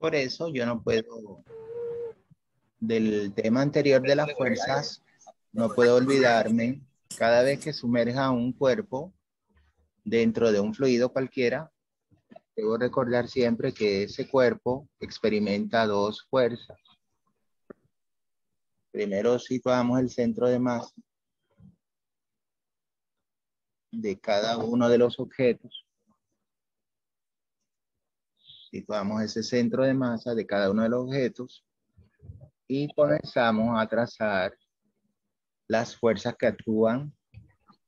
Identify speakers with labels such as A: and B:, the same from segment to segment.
A: Por eso yo no puedo, del tema anterior de las fuerzas, no puedo olvidarme cada vez que sumerja un cuerpo dentro de un fluido cualquiera, debo recordar siempre que ese cuerpo experimenta dos fuerzas. Primero situamos el centro de masa de cada uno de los objetos. Situamos ese centro de masa de cada uno de los objetos y comenzamos a trazar las fuerzas que actúan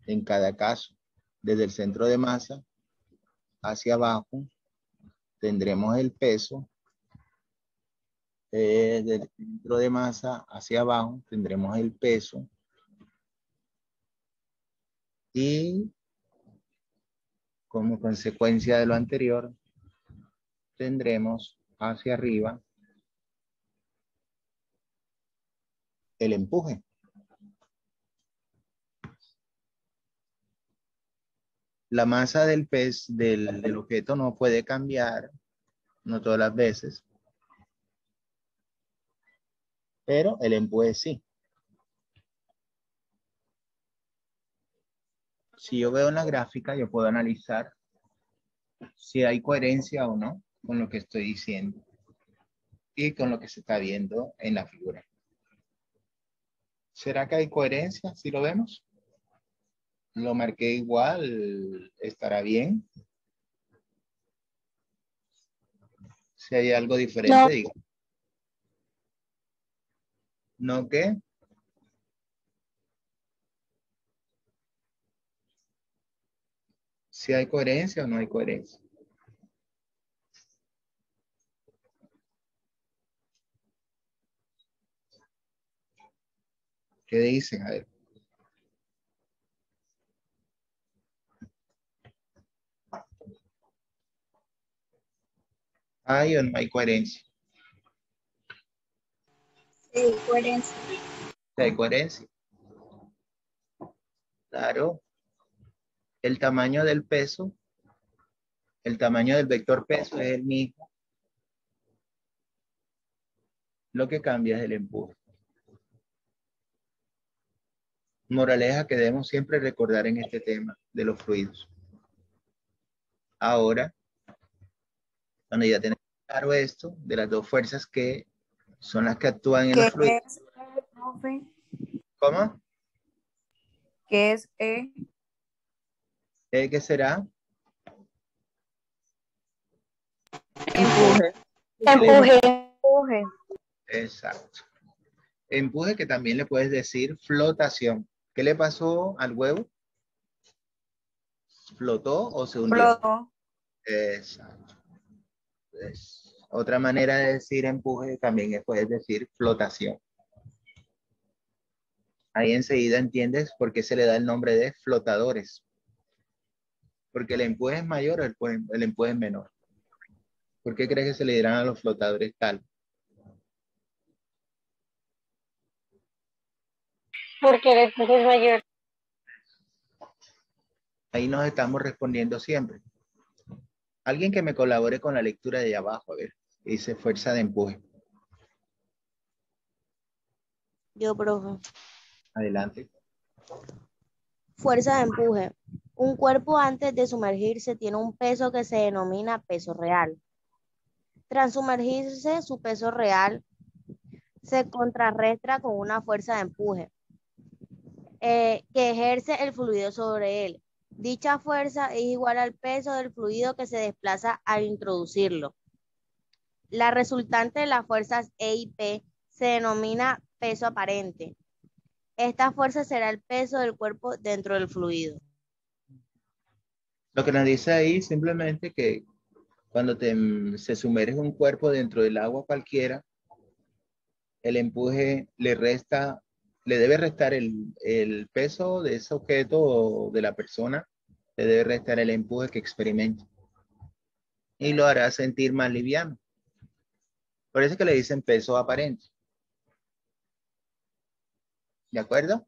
A: en cada caso. Desde el centro de masa hacia abajo tendremos el peso. Del centro de masa hacia abajo tendremos el peso. Y como consecuencia de lo anterior, tendremos hacia arriba el empuje. La masa del pez del objeto no puede cambiar, no todas las veces, pero el empuje sí. Si yo veo en la gráfica, yo puedo analizar si hay coherencia o no con lo que estoy diciendo y con lo que se está viendo en la figura. ¿Será que hay coherencia si lo vemos? Lo marqué igual, estará bien. Si hay algo diferente,
B: No.
A: digo. ¿No qué? Si hay coherencia o no hay coherencia. ¿Qué dicen? A ver. ¿Hay o no hay coherencia?
B: Sí, coherencia.
A: Si hay coherencia. Claro. El tamaño del peso, el tamaño del vector peso es el mismo. Lo que cambia es el empuje. Moraleja que debemos siempre recordar en este tema de los fluidos. Ahora, cuando ya tenemos claro esto, de las dos fuerzas que son las que actúan en
B: ¿Qué
A: los fluidos.
B: es E, profe?
A: ¿Cómo?
B: ¿Qué es E?
A: ¿Qué será?
B: Empuje.
A: El
B: Empuje. Empuje.
A: Exacto. Empuje, que también le puedes decir flotación. ¿Qué le pasó al huevo? ¿Flotó o se hundió?
B: Flotó.
A: Exacto. Otra manera de decir empuje también puedes decir flotación. Ahí enseguida entiendes por qué se le da el nombre de flotadores. Porque el empuje es mayor o el empuje es menor. ¿Por qué crees que se le dirán a los flotadores tal?
B: Porque el empuje es mayor.
A: Ahí nos estamos respondiendo siempre. Alguien que me colabore con la lectura de allá abajo, a ver, dice fuerza de empuje.
C: Yo, profe.
A: Adelante.
C: Fuerza de empuje. Un cuerpo antes de sumergirse tiene un peso que se denomina peso real. Tras sumergirse, su peso real se contrarresta con una fuerza de empuje que ejerce el fluido sobre él. Dicha fuerza es igual al peso del fluido que se desplaza al introducirlo. La resultante de las fuerzas E y P se denomina peso aparente. Esta fuerza será el peso del cuerpo dentro del fluido.
A: Lo que nos dice ahí simplemente que cuando se sumerge un cuerpo dentro del agua cualquiera, el empuje le debe restar el peso de ese objeto o de la persona, le debe restar el empuje que experimenta y lo hará sentir más liviano. Por eso es que le dicen peso aparente. ¿De acuerdo?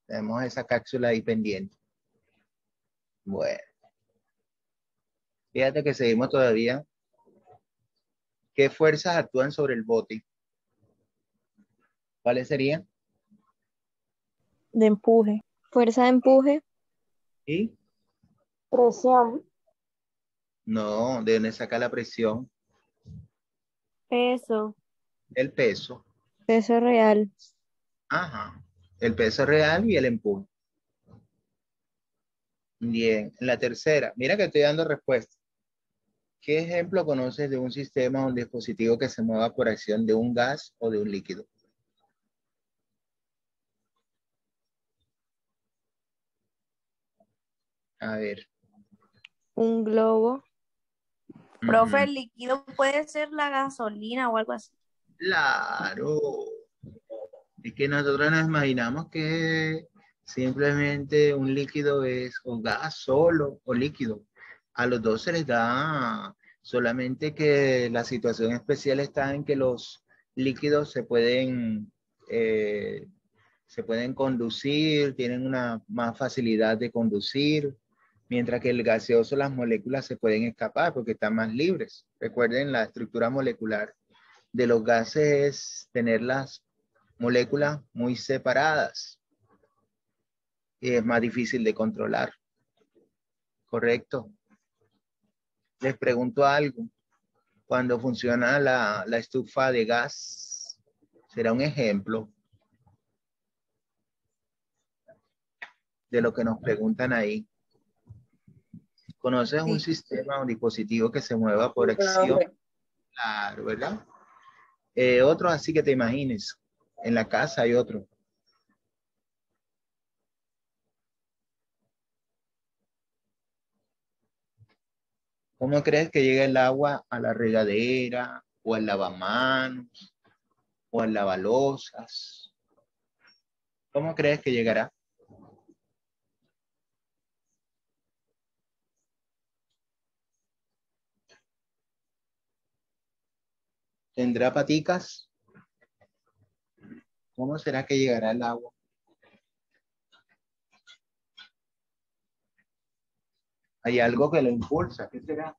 A: Tenemos esa cápsula ahí pendiente. Bueno, fíjate que seguimos todavía ¿Qué fuerzas actúan sobre el bote? ¿Cuáles serían?
B: De empuje. Fuerza de empuje.
A: ¿Y?
B: Presión.
A: No, ¿de dónde saca la presión?
B: Peso.
A: El peso.
B: Peso real.
A: Ajá. El peso real y el empuje. Bien. La tercera. Mira que estoy dando respuesta. ¿Qué ejemplo conoces de un sistema o un dispositivo que se mueva por acción de un gas o de un líquido? A ver.
B: Un globo. Profe,
A: Ujú.
B: el líquido puede ser la gasolina o algo así.
A: Claro. Es que nosotros nos imaginamos que simplemente un líquido es o gas solo o líquido. A los dos se les da, solamente que la situación especial está en que los líquidos eh, se pueden conducir, tienen una más facilidad de conducir, mientras que el gaseoso, las moléculas se pueden escapar porque están más libres. Recuerden, la estructura molecular de los gases es tener las moléculas muy separadas y es más difícil de controlar. ¿Correcto? Les pregunto algo. Cuando funciona la estufa de gas, será un ejemplo de lo que nos preguntan ahí. ¿Conoces un
B: Sí.
A: sistema o un dispositivo que se mueva por acción? Claro, ¿verdad? Otro así que te imagines. En la casa hay otro. ¿Cómo crees que llega el agua a la regadera o al lavamanos o al lavalosas? ¿Cómo crees que llegará? ¿Tendrá paticas? ¿Cómo será que llegará el agua? Hay algo que lo impulsa. ¿Qué será?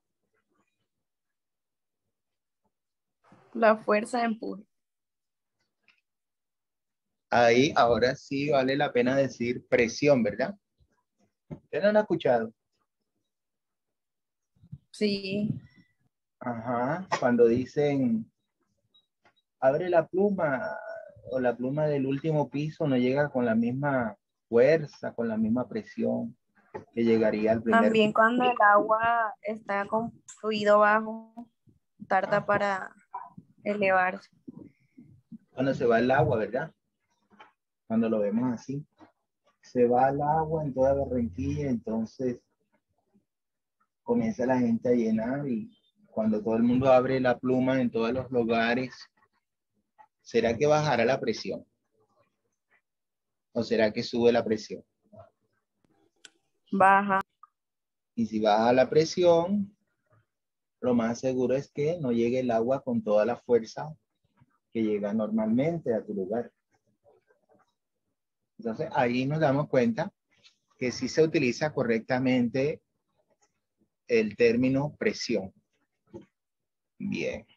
B: La fuerza de empuje.
A: Ahí ahora sí vale la pena decir presión, ¿verdad? ¿Usted no lo ha escuchado?
B: Sí.
A: Ajá. Cuando dicen, abre la pluma o la pluma del último piso no llega con la misma fuerza, con la misma presión que llegaría al primer
B: También
A: piso.
B: cuando el agua está con fluido bajo, tarda
A: Ajá.
B: para elevarse.
A: Cuando se va el agua, ¿verdad? Cuando lo vemos así. Se va el agua en toda Barranquilla, entonces comienza la gente a llenar y cuando todo el mundo abre la pluma en todos los lugares, ¿será que bajará la presión? ¿O será que sube la presión?
B: Baja.
A: Y si baja la presión, lo más seguro es que no llegue el agua con toda la fuerza que llega normalmente a tu lugar. Entonces ahí nos damos cuenta que sí se utiliza correctamente el término presión. Bien,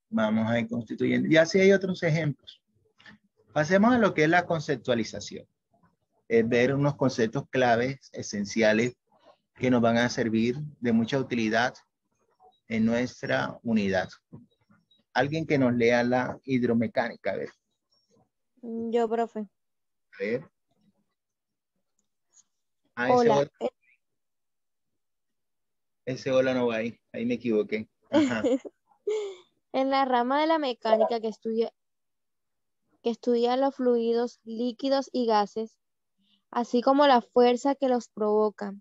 A: vamos a ir constituyendo. Ya sí hay otros ejemplos. Pasemos a lo que es la conceptualización. Es ver unos conceptos claves, esenciales, que nos van a servir de mucha utilidad en nuestra unidad. Alguien que nos lea la hidromecánica, a ver.
C: Yo, profe.
A: A ver. Ah,
C: Hola.
A: ese hola no va ahí me equivoqué. Ajá.
C: En la rama de la mecánica que estudia los fluidos, líquidos y gases, así como la fuerza que los provoca.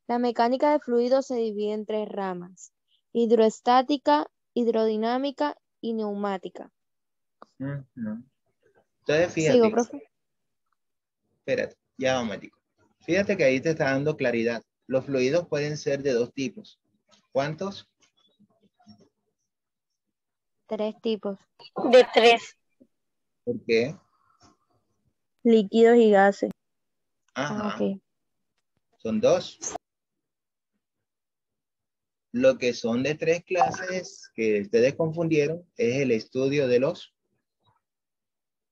C: La mecánica de fluidos se divide en tres ramas: hidroestática, hidrodinámica y neumática.
A: Ujú. Entonces,
C: Sigo,
A: fíjate,
C: profe.
A: espérate, ya vamos, Matico. Fíjate que ahí te está dando claridad. Los fluidos pueden ser de dos tipos. ¿Cuántos?
C: Tres tipos:
B: De tres.
A: ¿Por qué?
C: líquidos y gases. Ah,
A: Ajá,
C: ok.
A: son dos. Lo que son de 3 clases que ustedes confundieron es el estudio de los.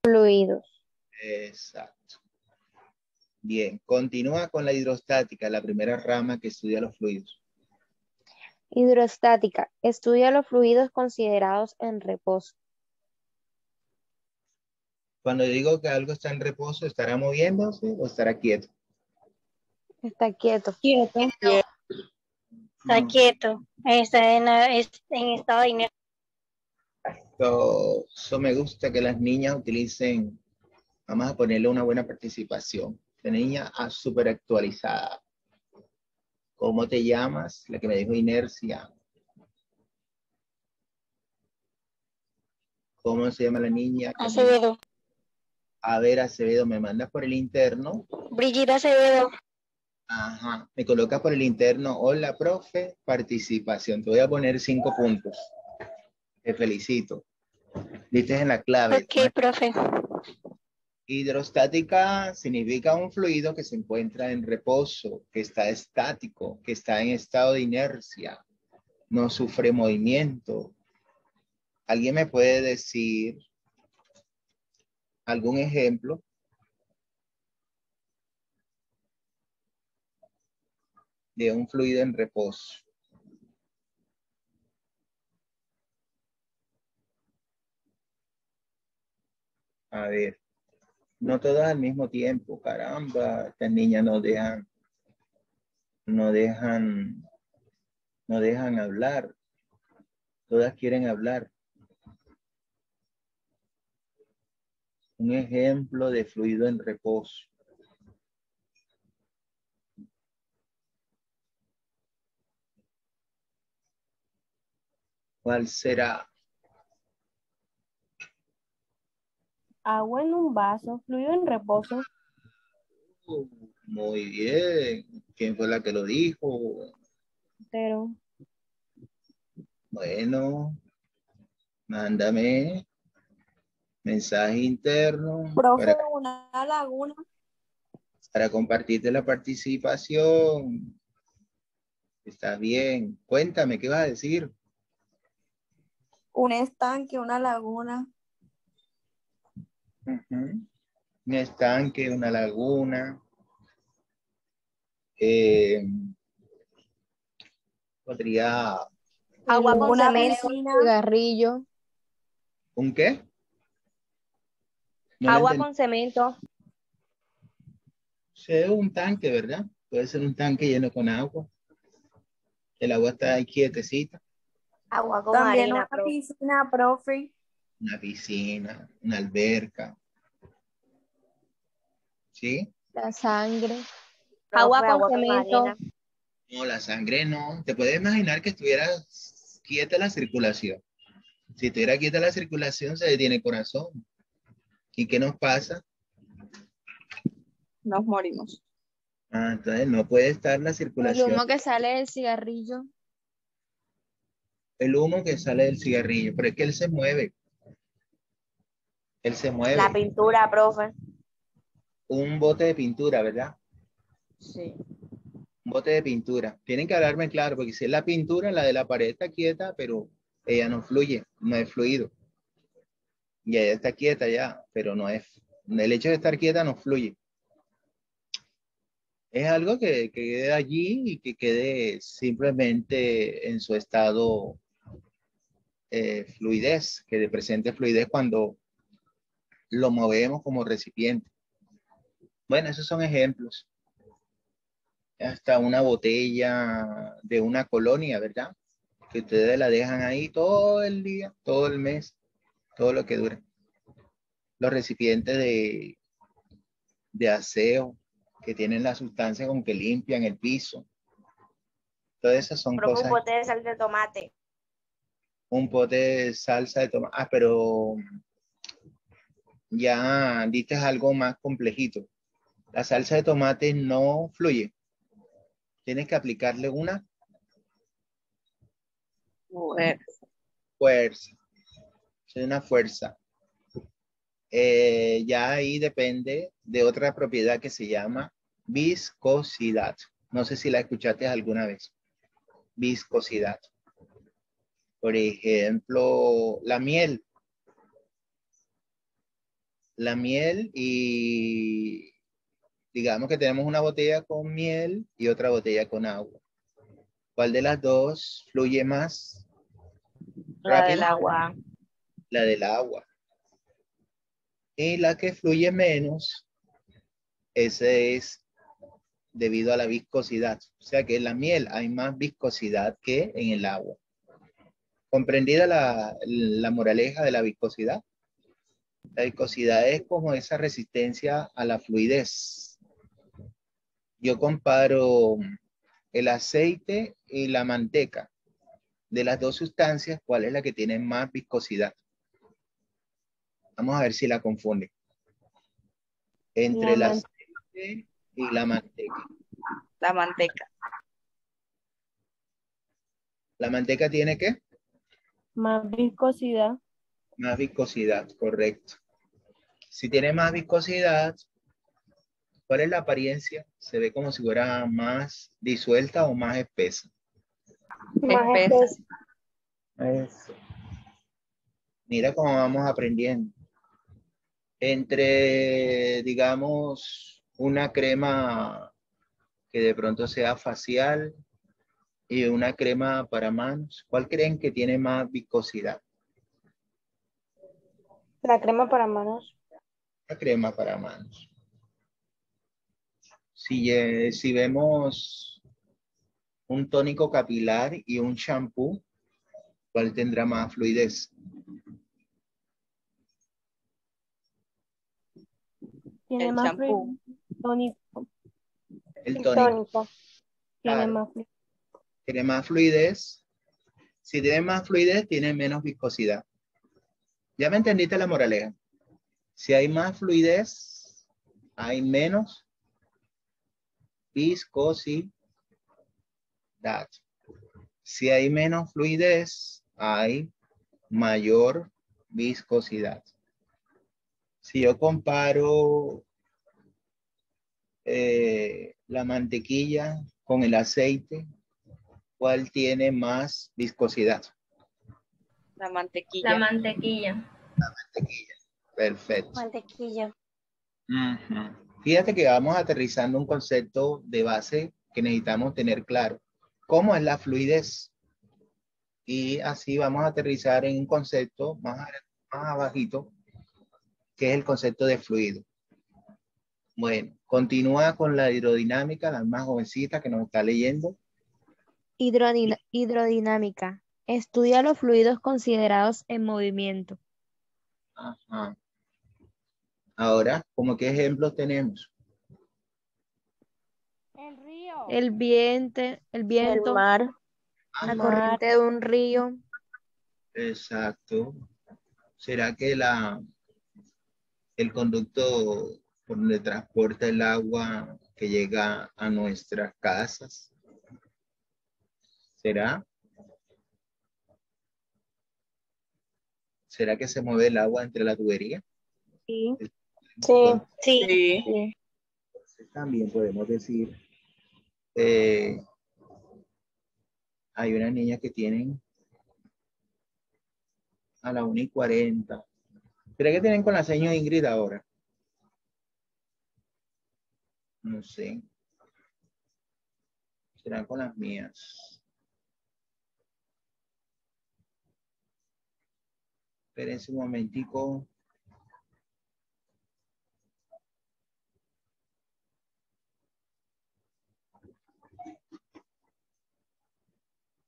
C: Fluidos.
A: Exacto. Bien, continúa con la hidrostática, la primera rama que estudia los fluidos.
C: Hidrostática. Estudia los fluidos considerados en reposo.
A: Cuando digo que algo está en reposo, ¿estará moviéndose o estará quieto?
C: Está quieto.
D: Quieto. Está
A: Mm.
D: quieto. Está en estado de inercia.
A: Eso me gusta que las niñas utilicen, vamos a ponerle una buena participación. La niña súper actualizada. ¿Cómo te llamas? La que me dijo inercia. ¿Cómo se llama la niña?
D: Acevedo.
A: A ver, Acevedo, me mandas por el interno.
D: Brigida Acevedo.
A: Ajá, me coloca por el interno. Hola, profe, participación. Te voy a poner 5 puntos. Te felicito. Diste en la clave.
D: Ok, profe.
A: Hidrostática significa un fluido que se encuentra en reposo, que está estático, que está en estado de inercia, no sufre movimiento. ¿Alguien me puede decir algún ejemplo? De un fluido en reposo. A ver, no todas al mismo tiempo, caramba, estas niñas no dejan hablar. Todas quieren hablar. Un ejemplo de fluido en reposo. ¿Cuál será?
B: Agua en un vaso, fluido en reposo.
A: Muy bien. ¿Quién fue la que lo dijo?
B: Pero
A: Bueno, mándame mensaje interno
B: profe, una laguna.
A: para compartirte la participación. Está bien. Cuéntame, ¿qué vas a decir?
B: Un estanque, una laguna.
A: Un estanque, una laguna. Podría.
C: Agua con
B: Una
C: cemento,
B: piscina.
C: cigarrillo.
A: ¿Un qué? No lo
C: Agua
A: entendí.
C: con cemento.
A: Sí, un tanque, ¿verdad? Puede ser un tanque lleno con agua. El agua está ahí quietecita.
C: Agua con
B: También
C: harina,
B: una
C: profe.
B: piscina, profe.
A: Una piscina, una alberca. ¿Sí?
C: La sangre.
B: Profe,
C: Agua con
B: agua con
C: cemento.
B: arena.
A: No, la sangre no. Te puedes imaginar que estuviera quieta la circulación. Si estuviera quieta la circulación, se detiene el corazón. ¿Y qué nos pasa?
B: Nos morimos.
A: Ah, entonces no puede estar la
C: El
A: circulación.
C: humo que sale del cigarrillo.
A: El humo que sale del cigarrillo, pero es que él se mueve. Él se
B: La
A: mueve.
B: pintura, profe.
A: Un bote de pintura, ¿verdad?
B: Sí.
A: Un bote de pintura. Tienen que hablarme claro, porque si es la pintura, la de la pared está quieta, pero ella no fluye, no es fluido. Y ella está quieta ya, pero no es. El hecho de estar quieta no fluye. Es algo que quede allí y que quede simplemente en su estado fluidez, que presente fluidez cuando lo movemos como recipiente. Bueno, esos son ejemplos. Hasta una botella de una colonia, ¿verdad? Que ustedes la dejan ahí todo el día, todo el mes, todo lo que dure. Los recipientes de aseo que tienen la sustancia con que limpian el piso. Todas esas son
B: Profe, un
A: cosas.
B: bote de sal de tomate.
A: Un pote de salsa de tomate. Ah, pero ya diste algo más complejito. La salsa de tomate no fluye. Tienes que aplicarle una fuerza. Es una fuerza. Ya ahí depende de otra propiedad que se llama viscosidad. No sé si la escuchaste alguna vez. viscosidad. Por ejemplo, la miel. La miel y digamos que tenemos una botella con miel y otra botella con agua. ¿Cuál de las dos fluye más
B: La
A: rápido?
B: del agua.
A: La del agua. Y la que fluye menos, ese es debido a la viscosidad. O sea que en la miel hay más viscosidad que en el agua. ¿Comprendida la moraleja de la viscosidad? La viscosidad es como esa resistencia a la fluidez. Yo comparo el aceite y la manteca. De las dos sustancias, ¿cuál es la que tiene más viscosidad? Vamos a ver si la confunde. Entre el aceite y la manteca.
B: La manteca.
A: ¿La manteca tiene qué?
E: Más viscosidad.
A: Más viscosidad, correcto. Si tiene más viscosidad, ¿cuál es la apariencia? Se ve como si fuera más disuelta o más espesa.
D: Más
B: Espesa.
A: Eso. Mira cómo vamos aprendiendo. Entre, digamos, una crema que de pronto sea facial y una crema para manos, ¿cuál creen que tiene más viscosidad?
D: La crema para manos.
A: La crema para manos. Si vemos un tónico capilar y un shampoo, ¿cuál tendrá más fluidez?
E: Tiene
B: El
E: más
B: champú.
E: tónico.
A: El
D: El
A: tónico.
D: tónico.
E: Tiene
A: Claro.
E: más fluidez.
A: Tiene más fluidez. Si tiene más fluidez, tiene menos viscosidad. ¿Ya me entendiste la moraleja? Si hay más fluidez, hay menos viscosidad. Si hay menos fluidez, hay mayor viscosidad. Si yo comparo la mantequilla con el aceite, ¿cuál tiene más viscosidad?
B: La mantequilla.
F: La mantequilla.
A: Mantequilla. Perfecto.
D: Mantequilla.
A: Ujú. Fíjate que vamos aterrizando un concepto de base que necesitamos tener claro. ¿Cómo es la fluidez? Y así vamos a aterrizar en un concepto más abajito, que es el concepto de fluido. Bueno, continúa con la hidrodinámica, la más jovencita que nos está leyendo.
G: Hidrodinámica. Estudia los fluidos considerados en movimiento.
A: Ajá. Ahora, ¿cómo qué ejemplos tenemos?
C: El río.
G: El viento,
C: El
G: la
C: mar.
E: Mar.
G: corriente de un río,
A: Exacto. ¿Será que el conducto por donde transporta el agua que llega a nuestras casas? ¿Será? ¿Será que se mueve el agua entre la tubería?
E: Sí.
D: Sí.
B: Sí.
E: Sí.
A: También podemos decir, hay unas niñas que tienen a la 1:40. ¿Será que tienen con la señora Ingrid ahora? No sé. Serán con las mías. Espérense un momentico.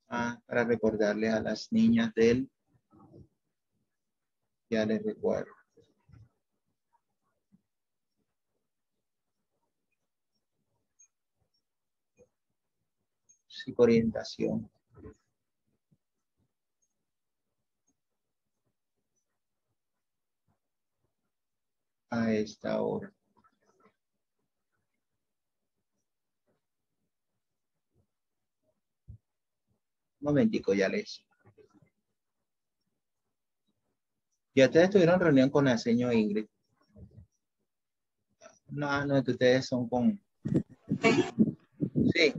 A: Para recordarle a las niñas de él. Ya les recuerdo. Psicoorientación. A esta hora. Un momentico, ya les. Ya ustedes tuvieron reunión con la señora Ingrid. No, no, que ustedes son con... Sí.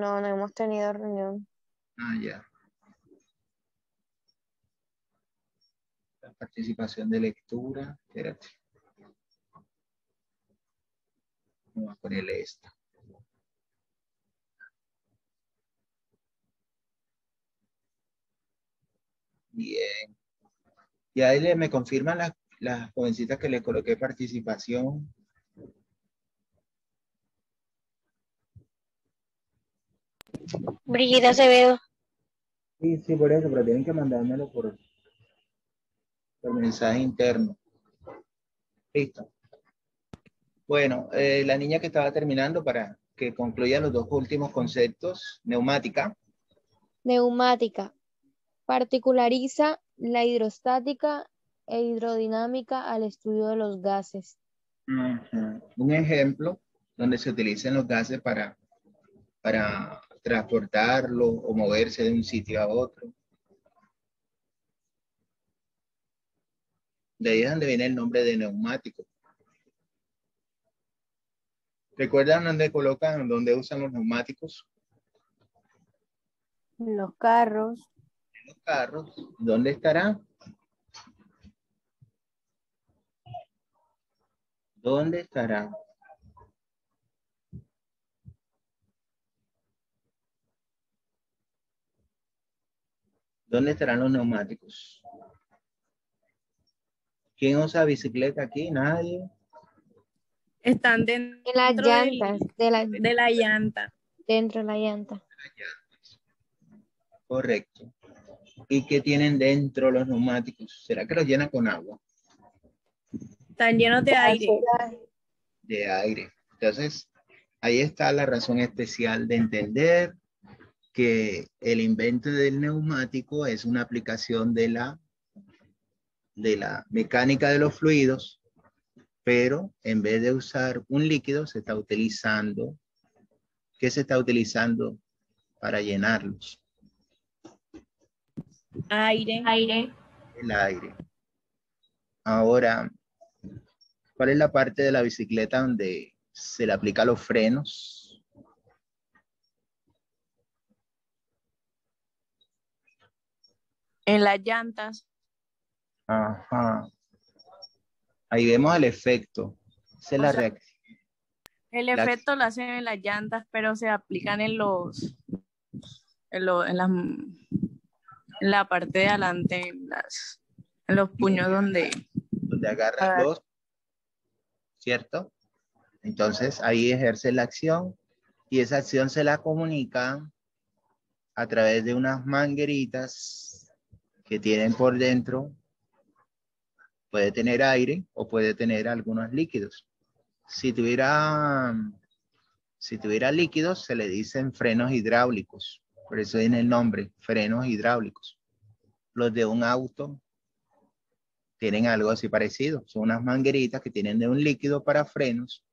D: No hemos tenido reunión.
A: Ah, ya. La participación de lectura. Espérate. Vamos a ponerle esta. Bien. Y ahí me confirman las jovencitas que le coloqué participación.
D: Brigida Acevedo.
A: Sí, sí, por eso, pero tienen que mandármelo por mensaje interno. Listo. Bueno, la niña que estaba terminando para que concluya los dos últimos conceptos, neumática.
G: Neumática. Particulariza la hidrostática e hidrodinámica al estudio de los gases.
A: Ujú. Un ejemplo donde se utilizan los gases para transportarlo o moverse de un sitio a otro. De ahí es donde viene el nombre de neumático. ¿Recuerdan dónde colocan, dónde usan los neumáticos?
E: Los carros.
A: Los carros. ¿Dónde estará? ¿Dónde estará? ¿Dónde estarán los neumáticos? ¿Quién usa bicicleta aquí? Nadie.
B: Están
G: En las
B: dentro
G: llantas,
B: de la llanta.
G: dentro de la llanta.
A: Correcto. ¿Y qué tienen dentro los neumáticos? ¿Será que los llenan con agua?
B: Están llenos de aire.
A: De aire. Entonces, ahí está la razón especial de entender que el invento del neumático es una aplicación de la mecánica de los fluidos, pero en vez de usar un líquido, se está utilizando, ¿qué se está utilizando para llenarlos?
B: Aire.
A: El aire. Ahora, ¿cuál es la parte de la bicicleta donde se le aplica los frenos?
B: En las llantas.
A: Ajá. Ahí vemos el efecto. Esa es
B: O
A: la
B: sea,
A: reacción.
B: El efecto lo hacen en las llantas, pero se aplican en la parte de adelante, en los puños
A: Donde agarran los, ¿cierto? Entonces ahí ejerce la acción y esa acción se la comunica a través de unas mangueritas que tienen por dentro, puede tener aire o puede tener algunos líquidos. Si tuviera líquidos, se le dicen frenos hidráulicos. Por eso viene el nombre, frenos hidráulicos. Los de un auto tienen algo así parecido. Son unas mangueritas que tienen de un líquido para frenos.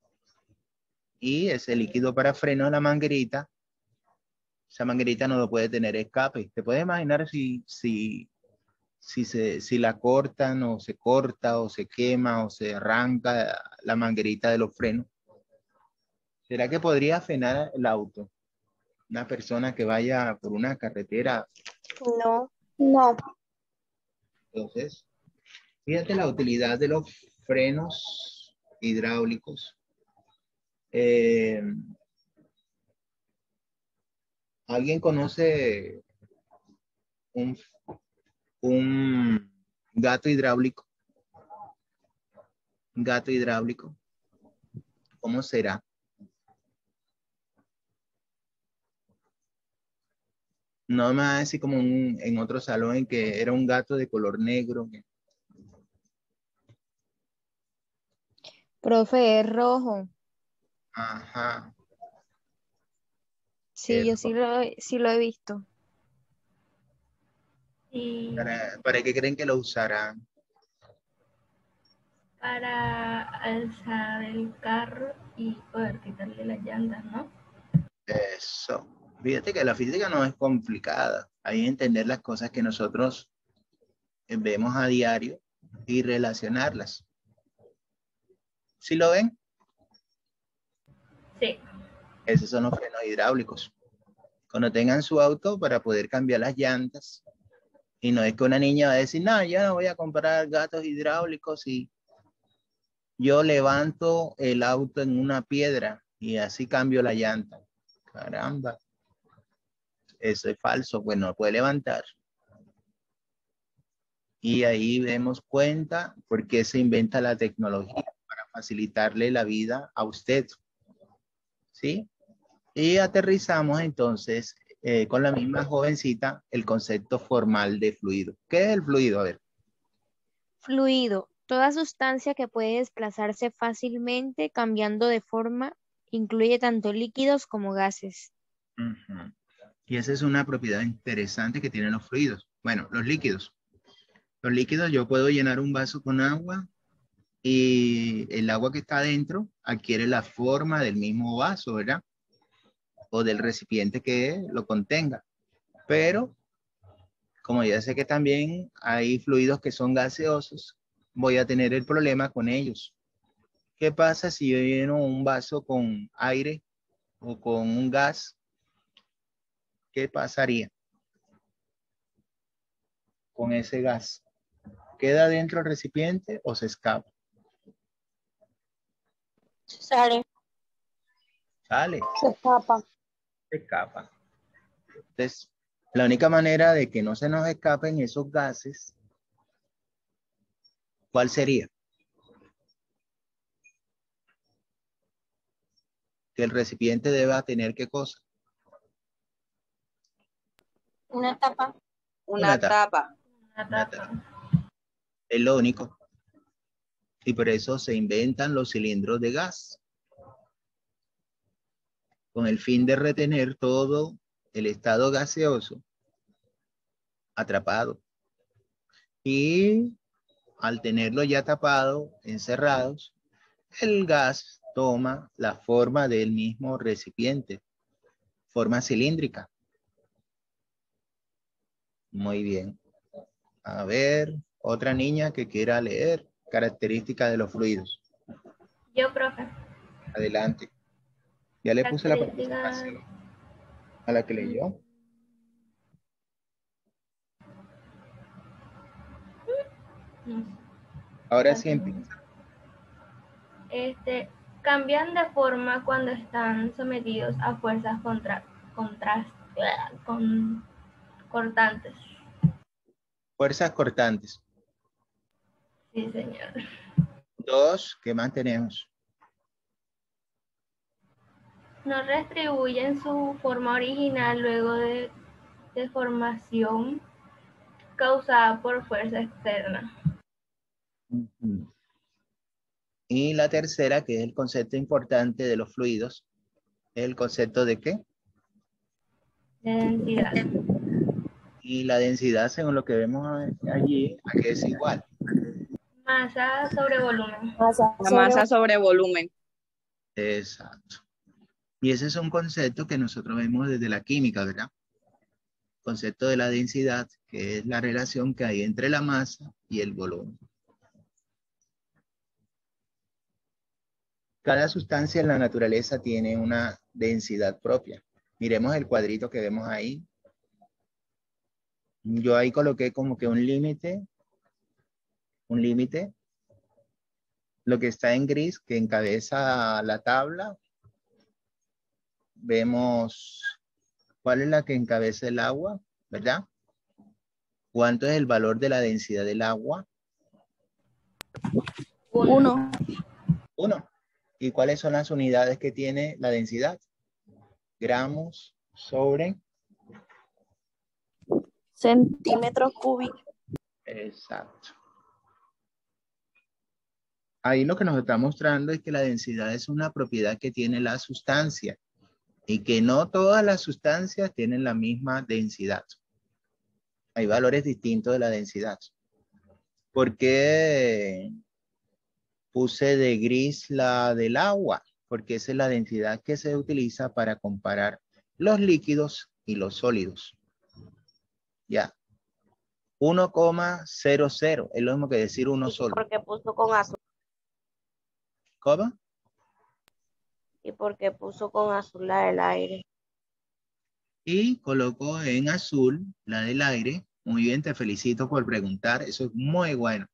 A: Y ese líquido para frenos, la manguerita, esa manguerita no lo puede tener escape. ¿Te puedes imaginar si la cortan o se corta o se quema o se arranca la manguerita de los frenos? ¿Será que podría frenar el auto? Una persona que vaya por una carretera.
D: No. No.
A: Entonces, fíjate la utilidad de los frenos hidráulicos. ¿Alguien conoce un gato hidráulico? Un gato hidráulico. ¿Cómo será? No me va a decir como en otro salón en que era un gato de color negro.
G: Profe, es rojo.
A: Ajá.
G: Sí, yo sí lo he visto.
F: Y
A: ¿Para qué creen que lo usarán?
F: para alzar el carro y poder quitarle las llantas, ¿no?
A: Eso. Fíjate que la física no es complicada. Hay que entender las cosas que nosotros vemos a diario y relacionarlas. ¿Sí lo ven?
F: Sí.
A: Esos son los frenos hidráulicos. Cuando tengan su auto para poder cambiar las llantas. Y no es que una niña va a decir, no, yo no voy a comprar gatos hidráulicos y yo levanto el auto en una piedra y así cambio la llanta. Caramba. Eso es falso, pues no puede levantar. Y ahí vemos cuenta por qué se inventa la tecnología para facilitarle la vida a usted. ¿Sí? Y aterrizamos entonces con la misma jovencita el concepto formal de fluido. ¿Qué es el fluido? A ver.
G: Fluido. Toda sustancia que puede desplazarse fácilmente cambiando de forma, incluye tanto líquidos como gases.
A: Ujú. Y esa es una propiedad interesante que tienen los fluidos. Bueno, los líquidos. Los líquidos, yo puedo llenar un vaso con agua y el agua que está adentro adquiere la forma del mismo vaso, ¿verdad? O del recipiente que lo contenga. Pero, como ya sé que también hay fluidos que son gaseosos, voy a tener el problema con ellos. ¿Qué pasa si yo lleno un vaso con aire o con un gas? ¿Qué pasaría con ese gas? ¿Queda dentro del recipiente o se escapa?
D: Sale.
A: Sale,
D: Se escapa.
A: se escapa. Entonces, la única manera de que no se nos escapen esos gases, ¿cuál sería? Que el recipiente deba tener ¿qué cosa?
D: Una tapa.
A: Una tapa.
F: Una
A: Una
F: tapa.
A: tapa. Es lo único. Y por eso se inventan los cilindros de gas, con el fin de retener todo el estado gaseoso atrapado. Y al tenerlo ya tapado, encerrados, el gas toma la forma del mismo recipiente, forma cilíndrica. Muy bien. A ver, otra niña que quiera leer características de los fluidos.
F: Yo, profe.
A: Adelante. Ya le puse la
F: Características.
A: participación a la que leyó.
F: No sé.
A: Ahora sí empieza.
F: Cambian de forma cuando están sometidos a fuerzas cortantes.
A: Fuerzas cortantes.
F: Sí, señor.
A: 2, ¿qué más tenemos?
F: No retribuyen su forma original luego de deformación causada por fuerza externa.
A: Ujú. Y la tercera, que es el concepto importante de los fluidos, es el concepto de ¿qué?
F: De densidad.
A: Y la densidad, según lo que vemos allí, aquí es igual.
F: Masa sobre volumen.
H: La masa sobre volumen.
A: Exacto. Y ese es un concepto que nosotros vemos desde la química, ¿verdad? Concepto de la densidad, que es la relación que hay entre la masa y el volumen. Cada sustancia en la naturaleza tiene una densidad propia. Miremos el cuadrito que vemos ahí. Yo ahí coloqué como que un límite. Lo que está en gris, que encabeza la tabla. Vemos cuál es la que encabeza el agua, ¿verdad? ¿Cuánto es el valor de la densidad del agua?
H: 1.
A: 1. ¿Y cuáles son las unidades que tiene la densidad? Gramos sobre
H: Centímetros cúbicos.
A: Exacto. Ahí lo que nos está mostrando es que la densidad es una propiedad que tiene la sustancia y que no todas las sustancias tienen la misma densidad. Hay valores distintos de la densidad. ¿Por qué puse de gris la del agua? Porque esa es la densidad que se utiliza para comparar los líquidos y los sólidos. Ya. 1,00 es lo mismo que decir uno solo.
C: Porque puso con azul.
A: ¿Cómo?
C: Y porque puso con azul la del aire.
A: Y coloco en azul la del aire. Muy bien, te felicito por preguntar. Eso es muy bueno.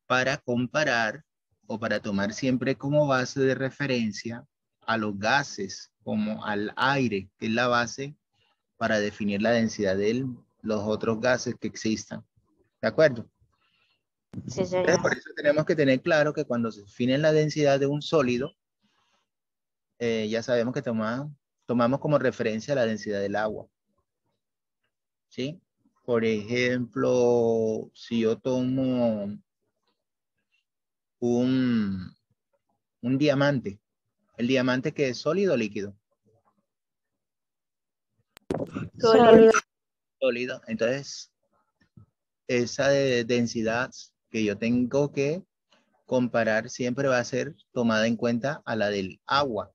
A: Para comparar o para tomar siempre como base de referencia a los gases, como al aire, que es la base para definir la densidad de los otros gases que existan. ¿De acuerdo?
C: Sí,
A: Entonces,
C: señor.
A: por eso tenemos que tener claro que cuando se define la densidad de un sólido, ya sabemos que tomamos como referencia la densidad del agua. ¿Sí? Por ejemplo, si yo tomo un diamante, ¿el diamante que es sólido o líquido?
E: Sólido.
A: Sólido. Entonces, esa densidad que yo tengo que comparar siempre va a ser tomada en cuenta a la del agua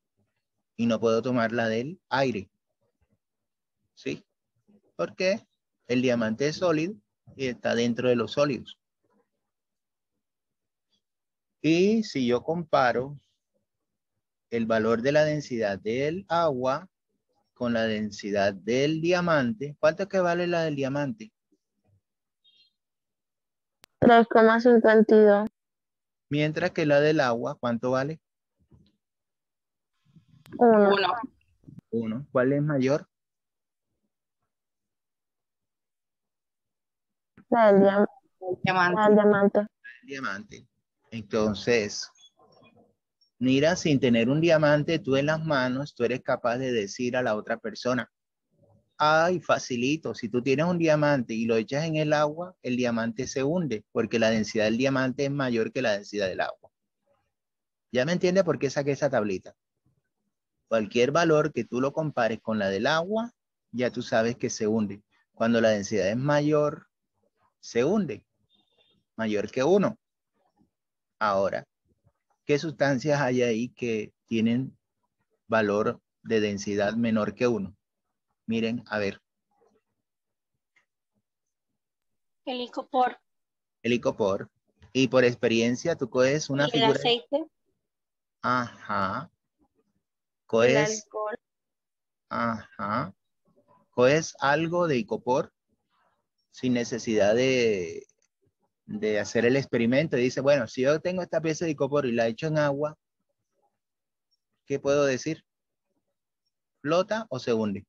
A: y no puedo tomar la del aire. ¿Sí? Porque el diamante es sólido y está dentro de los sólidos. Y si yo comparo el valor de la densidad del agua con la densidad del diamante, ¿cuánto es que vale la del diamante?
E: 3,52.
A: Mientras que la del agua, ¿cuánto vale?
E: 1.
H: 1.
A: 1. ¿Cuál es mayor?
E: El
H: Diamante.
E: diamante.
A: El diamante. Entonces, mira, sin tener un diamante tú en las manos, tú eres capaz de decir a la otra persona, ay, facilito, si tú tienes un diamante y lo echas en el agua, el diamante se hunde, porque la densidad del diamante es mayor que la densidad del agua. ¿Ya me entiendes por qué saqué esa tablita? Cualquier valor que tú lo compares con la del agua, ya tú sabes que se hunde. Cuando la densidad es mayor, se hunde, mayor que 1. Ahora, ¿qué sustancias hay ahí que tienen valor de densidad menor que 1? Miren, a ver,
D: El icopor.
A: el icopor. Y por experiencia, tú coges una
D: Y el
A: figura.
D: aceite.
A: Ajá.
C: El
A: Coges,
C: alcohol.
A: ajá. Coges algo de icopor sin necesidad de hacer el experimento. Y dice, bueno, si yo tengo esta pieza de icopor y la echo en agua, ¿qué puedo decir? ¿Flota o se hunde?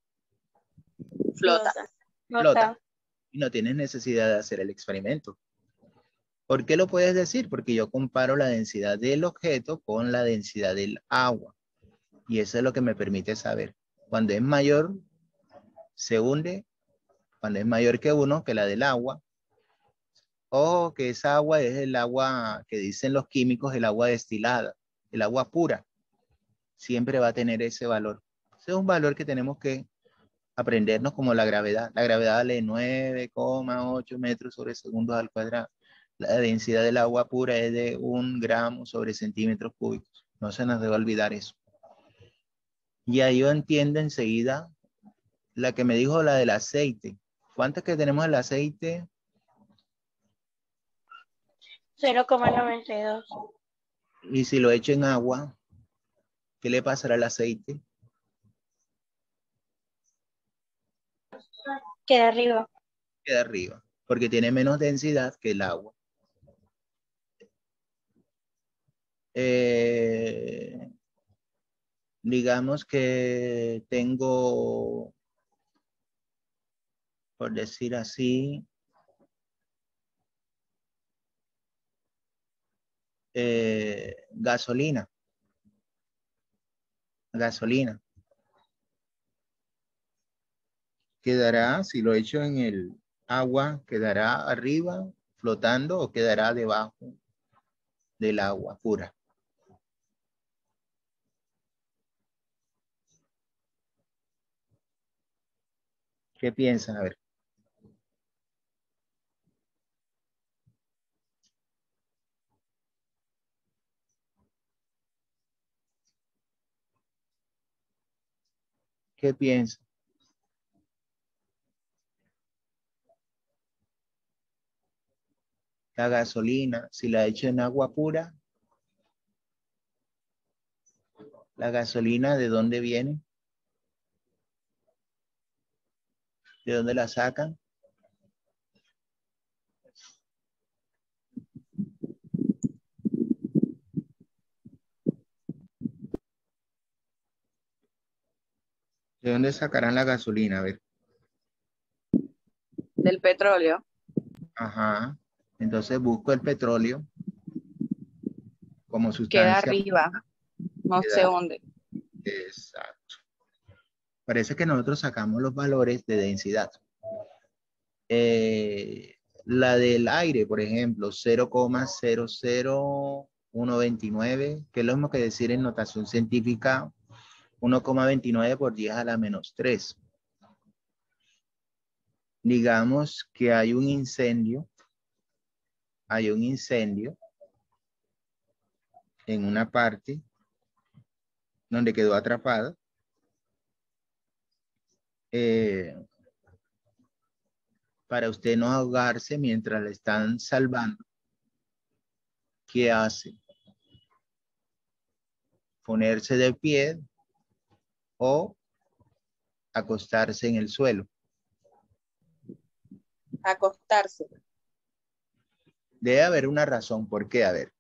H: Flota.
A: Flota.
D: Nota.
A: Y no tienes necesidad de hacer el experimento. ¿Por qué lo puedes decir? Porque yo comparo la densidad del objeto con la densidad del agua. Y eso es lo que me permite saber. Cuando es mayor, se hunde. Cuando es mayor que 1, que la del agua. Ojo que esa agua es el agua que dicen los químicos, el agua destilada, el agua pura. Siempre va a tener ese valor. Ese es un valor que tenemos que aprendernos como la gravedad. La gravedad vale 9,8 metros sobre segundos al cuadrado. La densidad del agua pura es de 1 gramo sobre centímetros cúbicos. No se nos debe olvidar eso. Y ahí yo entiendo enseguida la que me dijo la del aceite. ¿Cuánto es que tenemos el aceite?
D: 0,92.
A: Y si lo echo en agua, ¿qué le pasará al aceite?
D: Queda arriba.
A: Queda arriba, porque tiene menos densidad que el agua. Digamos que tengo, por decir así, gasolina. Gasolina. Quedará, si lo echo en el agua, quedará arriba flotando o quedará debajo del agua pura. ¿Qué piensan? A ver. ¿Qué piensan? La gasolina, si la echo en agua pura, la gasolina, ¿de dónde viene? ¿De dónde la sacan? ¿De dónde sacarán la gasolina? A ver.
H: Del petróleo.
A: Ajá. Entonces busco el petróleo como
H: Queda
A: sustancia.
H: arriba. No
A: Queda-
H: se hunde.
A: Exacto. Parece que nosotros sacamos los valores de densidad. La del aire, por ejemplo, 0,00129, que es lo mismo que decir en notación científica 1,29 por 10 a la menos 3. Digamos que hay un incendio en una parte donde quedó atrapada. Para usted no ahogarse mientras la están salvando, ¿qué hace? Ponerse de pie o acostarse en el suelo.
H: Acostarse.
A: Debe haber una razón por qué. A ver.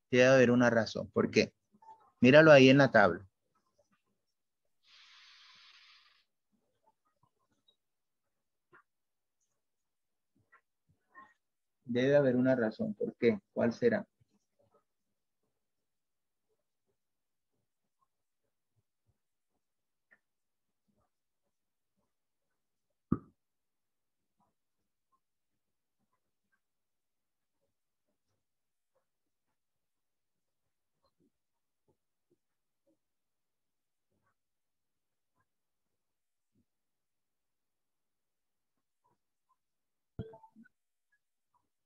A: Debe haber una razón. ¿Por qué? Míralo ahí en la tabla. Debe haber una razón. ¿Por qué? ¿Cuál será?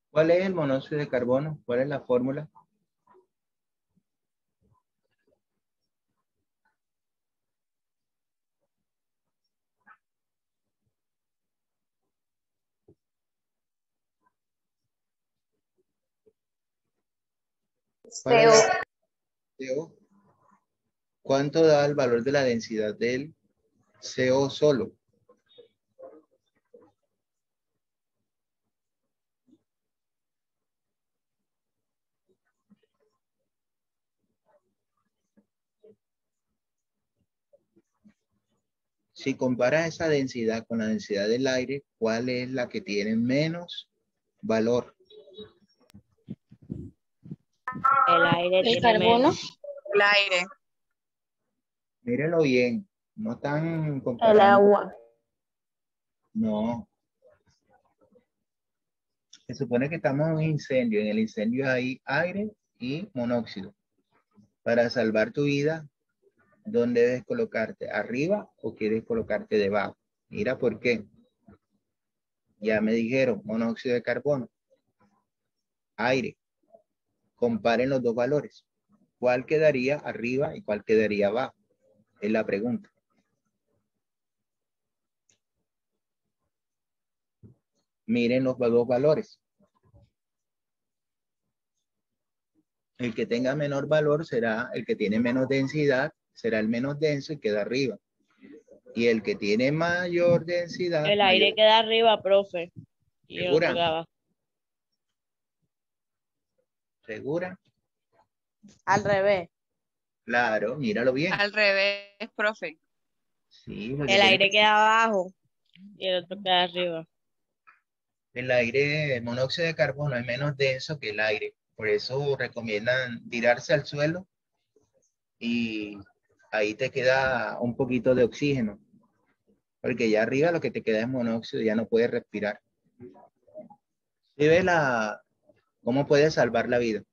A: ¿Cuál es el monóxido de carbono? ¿Cuál es la fórmula? ¿Cuál es la CO? ¿Cuánto da el valor de la densidad del CO solo? Si compara esa densidad con la densidad del aire, ¿cuál es la que tiene menos valor?
C: El aire
D: El
C: tiene
D: carbono.
C: menos.
H: El aire.
A: Mírenlo bien. No están
E: El
A: comparando.
E: agua.
A: No. Se supone que estamos en un incendio. En el incendio hay aire y monóxido. Para salvar tu vida, ¿dónde debes colocarte? ¿Arriba o quieres colocarte debajo? Mira por qué. Ya me dijeron, monóxido de carbono, aire. Comparen los dos valores. ¿Cuál quedaría arriba y cuál quedaría abajo? Es la pregunta. Miren los dos valores. El que tenga menor valor será el que tiene menos densidad, será el menos denso y queda arriba. Y el que tiene mayor densidad.
C: El aire
A: mayor.
C: queda arriba, profe. Y el otro
A: ¿Segura?
C: queda abajo.
A: ¿Segura?
C: Al revés.
A: Claro, míralo bien.
H: Al revés, profe.
A: Sí, porque
C: El aire queda abajo y el otro queda arriba.
A: el aire, el monóxido de carbono es menos denso que el aire. Por eso recomiendan tirarse al suelo y ahí te queda un poquito de oxígeno. Porque ya arriba lo que te queda es monóxido, ya no puedes respirar. ¿Sí ves cómo puedes salvar la vida?